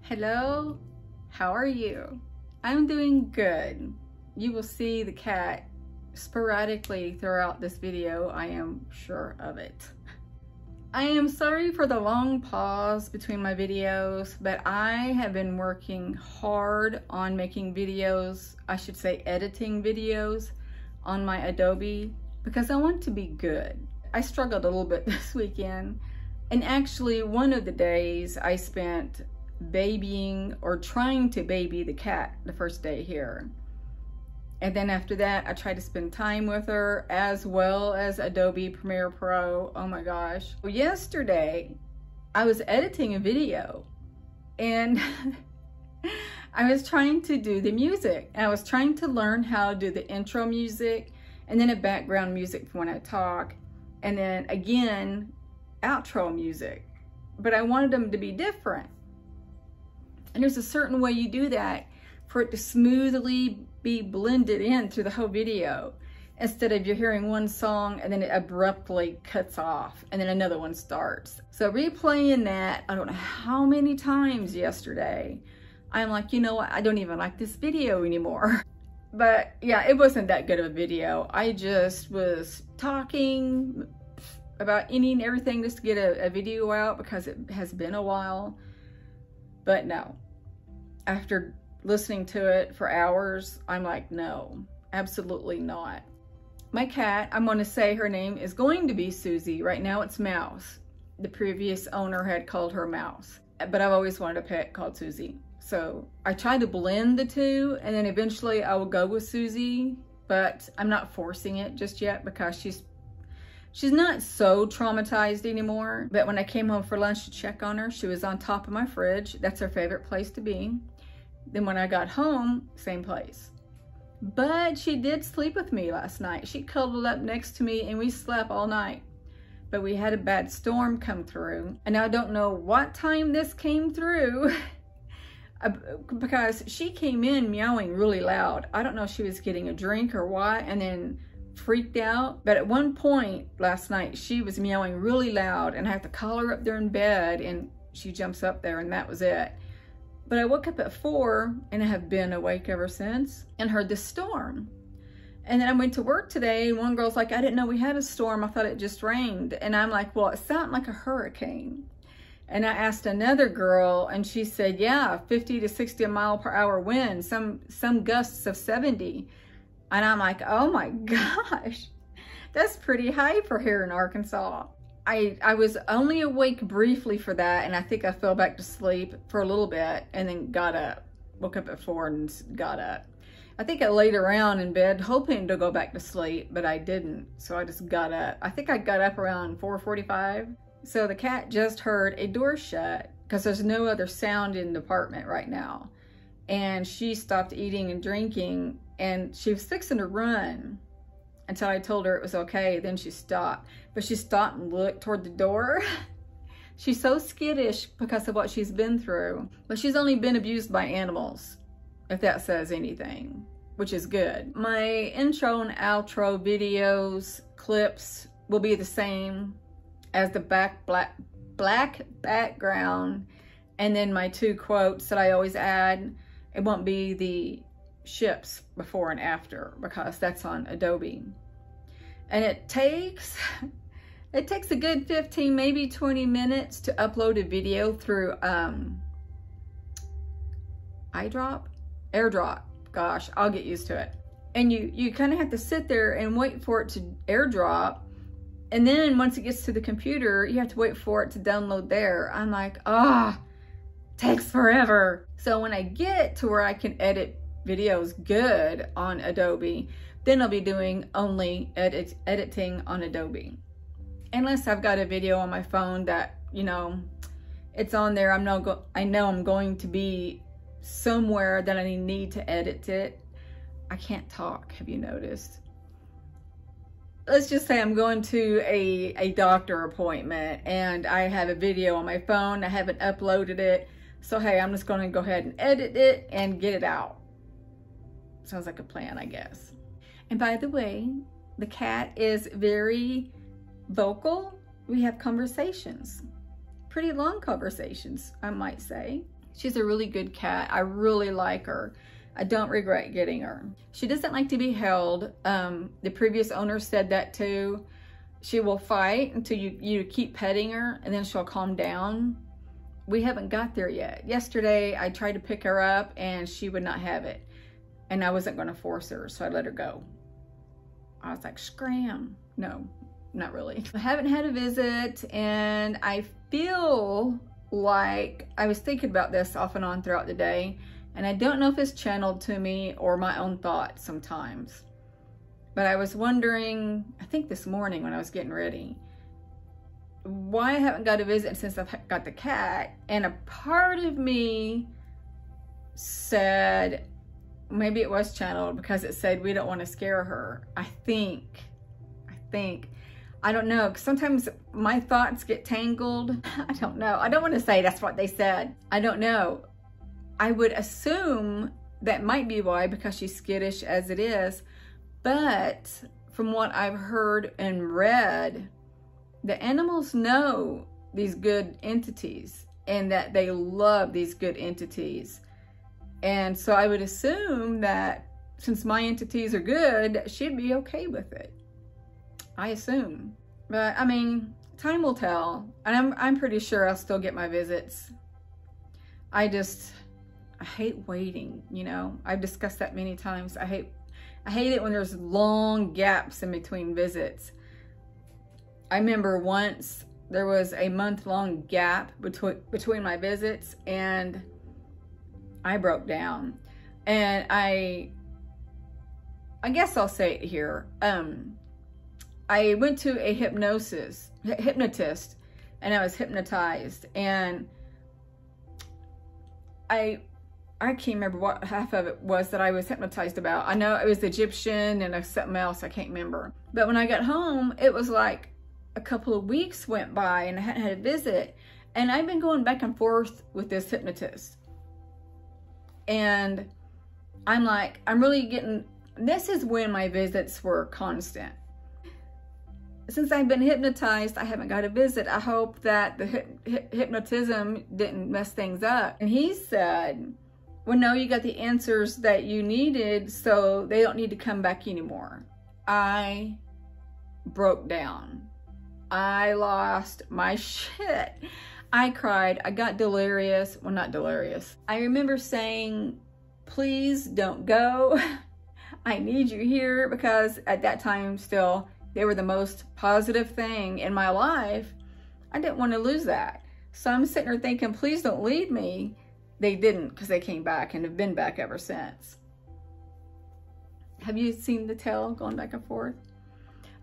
Hello, how are you? I'm doing good. You will see the cat sporadically throughout this video, I am sure of it. I am sorry for the long pause between my videos, but I have been working hard on making videos, I should say editing videos on my Adobe because I want to be good. I struggled a little bit this weekend, and actually one of the days I spent babying or trying to baby the cat the first day here. And then after that, I tried to spend time with her as well as Adobe Premiere Pro. Oh my gosh. Well, yesterday, I was editing a video and I was trying to do the music. I was trying to learn how to do the intro music and then a background music for when I talk. And then again, outro music. But I wanted them to be different. And there's a certain way you do that for it to smoothly be blended in through the whole video, instead of you're hearing one song and then it abruptly cuts off and then another one starts. So replaying that, I don't know how many times yesterday, I'm like, you know what, I don't even like this video anymore. But yeah, it wasn't that good of a video. I just was talking about any and everything just to get a video out because it has been a while. But no, after listening to it for hours, I'm like, no, absolutely not. My cat, I'm going to say her name is going to be Susie. Right now it's Mouse. The previous owner had called her Mouse, but I've always wanted a pet called Susie. So I tried to blend the two, and then eventually I will go with Susie, but I'm not forcing it just yet because she's not so traumatized anymore. But when I came home for lunch to check on her, she was on top of my fridge. That's her favorite place to be. Then when I got home, same place. But she did sleep with me last night. She cuddled up next to me and we slept all night. But we had a bad storm come through. And I don't know what time this came through because she came in meowing really loud. I don't know if she was getting a drink or what, and then freaked out. But at one point last night, she was meowing really loud and I had to call her up there in bed and she jumps up there and that was it. But I woke up at 4 and I have been awake ever since and heard the storm. And then I went to work today and one girl's like, I didn't know we had a storm. I thought it just rained. And I'm like, well, it sounded like a hurricane. And I asked another girl and she said, yeah, 50 to 60 mile per hour wind, some gusts of 70. And I'm like, oh my gosh, that's pretty high for here in Arkansas. I was only awake briefly for that, and I think I fell back to sleep for a little bit and then got up. Woke up at 4 and got up. I think I laid around in bed hoping to go back to sleep, but I didn't, so I just got up. I think I got up around 4:45. So the cat just heard a door shut because there's no other sound in the apartment right now. And she stopped eating and drinking and she was fixing to run until I told her it was okay. Then she stopped, but she stopped and looked toward the door. She's so skittish because of what she's been through, but she's only been abused by animals, if that says anything, which is good. My intro and outro videos, clips will be the same as the black background. And then my 2 quotes that I always add, it won't be the ships before and after because that's on Adobe. And it takes a good 15, maybe 20 minutes to upload a video through AirDrop. Gosh, I'll get used to it. And you kind of have to sit there and wait for it to AirDrop. And then once it gets to the computer, you have to wait for it to download there. I'm like, takes forever. So when I get to where I can edit videos good on Adobe, then I'll be doing only editing on Adobe. Unless I've got a video on my phone that, you know, it's on there. I know I'm going to be somewhere that I need to edit it. I can't talk, have you noticed? Let's just say I'm going to a doctor appointment and I have a video on my phone. I haven't uploaded it. So hey, I'm just gonna go ahead and edit it and get it out. Sounds like a plan, I guess. And by the way, the cat is very vocal. We have conversations, pretty long conversations, I might say. She's a really good cat. I really like her. I don't regret getting her. She doesn't like to be held. The previous owner said that too. She will fight until you keep petting her, and then she'll calm down. We haven't got there yet. Yesterday, I tried to pick her up and she would not have it. And I wasn't gonna force her, so I let her go. I was like, scram. No, not really. I haven't had a visit, and I feel like I was thinking about this off and on throughout the day, and I don't know if it's channeled to me or my own thoughts sometimes. But I was wondering, I think this morning when I was getting ready, why I haven't got a visit since I've got the cat. And a part of me said, maybe it was channeled because it said we don't want to scare her. I think, I don't know, because sometimes my thoughts get tangled. I don't know. I don't want to say that's what they said. I don't know. I would assume that might be why, because she's skittish as it is. But from what I've heard and read, the animals know these good entities and that they love these good entities. And so I would assume that since my entities are good, she'd be okay with it. I assume. But I mean, time will tell. And I'm pretty sure I'll still get my visits. I hate waiting, you know. I've discussed that many times. I hate it when there's long gaps in between visits. I remember once there was a month-long gap between my visits, and I broke down. And I guess I'll say it here. I went to a hypnotist, and I was hypnotized, and I can't remember what half of it was that I was hypnotized about. I know it was Egyptian and something else, I can't remember. But when I got home, it was like a couple of weeks went by and I hadn't had a visit. And I've been going back and forth with this hypnotist. And I'm like, I'm really getting, this is when my visits were constant. Since I've been hypnotized, I haven't got a visit. I hope that the hypnotism didn't mess things up. And he said, well, no, you got the answers that you needed, so they don't need to come back anymore. I broke down. I lost my shit. I cried. I got delirious. Well, not delirious. I remember saying, please don't go. I need you here, because at that time still, they were the most positive thing in my life. I didn't want to lose that. So I'm sitting there thinking, please don't leave me. They didn't, because they came back and have been back ever since. Have you seen the tail going back and forth?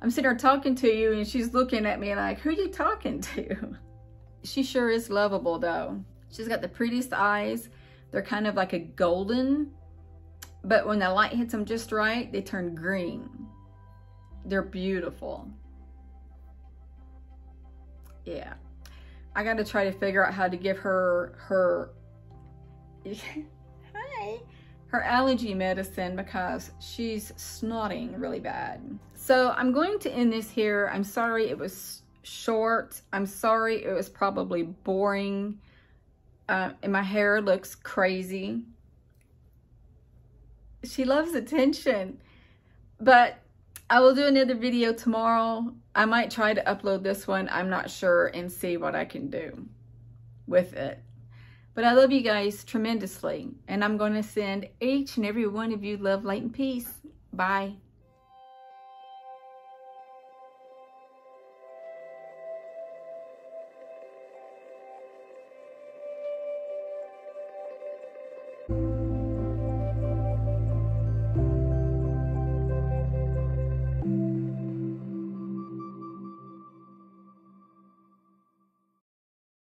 I'm sitting there talking to you and she's looking at me like, who are you talking to? She sure is lovable though. She's got the prettiest eyes. They're kind of like a golden, but when the light hits them just right, they turn green. They're beautiful. Yeah. I got to try to figure out how to give her her allergy medicine, because she's snotting really bad. So I'm going to end this here. I'm sorry it was short. I'm sorry it was probably boring. And my hair looks crazy. She loves attention. But I will do another video tomorrow. I might try to upload this one. I'm not sure, and see what I can do with it. But I love you guys tremendously. And I'm going to send each and every one of you love, light, and peace. Bye.